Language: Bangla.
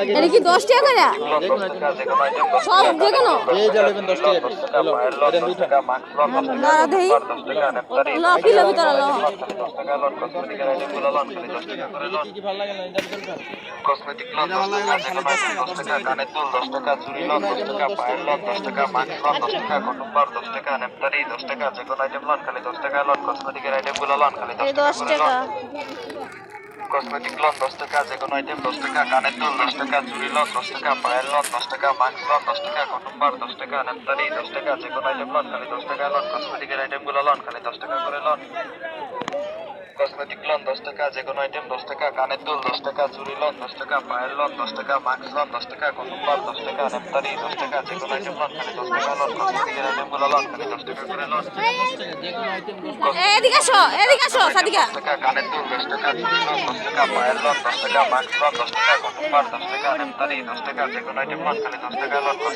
এটা কি 10 টাকা করে? সব যে কোনো এই যে নেবেন 10 টাকা পিস এটা দুইটা দাঁড়া দেই লাফি লাফি তারা ল কি কি ভালো লাগে না এটা বলবেন কসমেটিক লন 10 টাকা যেকোনো 10 টাকা কানের দুল 10 টাকা চুড়ি লন 10 টাকা পায়ের লন 10 টাকা মাক্স লন 10 টাকা কটন বার 10 টাকা নেপটারি 10 টাকা যেকোনো আইটেম লন খালি 10 টাকা লন কসমেটিকের আইটেমগুলো লন খালি 10 এই টাকা 10 টাকা কসমেটিক লন 10 টাকা যেকোনো আইটেম 10 টাকা কানের দুল 10 টাকা চুড়ি লন 10 টাকা পায়ের লন 10 টাকা মাক্স লন 10 টাকা কটন বার 10 টাকা নেপটারি 10 টাকা যেকোনো আইটেম লন খালি 10 টাকা লন কসমেটিকের আইটেমগুলো লন খালি 10 টাকা করে লন কসমেটিক লন 10 টাকা যেকোনো আইটেম 10 টাকা কানের দুল 10 টাকা চুড়ি লন 10 টাকা পায়ের লন 10 টাকা মাক্স লন 10 টাকা কটন বার 10 টাকা নেপটারি 10 টাকা যেকোনো আইটেম লন খালি 10 টাকা লন কসমেটিকের আইটেমগুলো লন খালি 10 টাকা করে লন এদিকে আসো সাদিকা 10 টাকা কানের দুল 10 টাকা চুড়ি লন 10 টাকা পায়ের লন 10 টাকা মাক্স লন 10 টাকা কটন বার 10 টাকা নেপটারি 10 টাকা যেকোনো আইটেম লন খালি 10 টাকা লন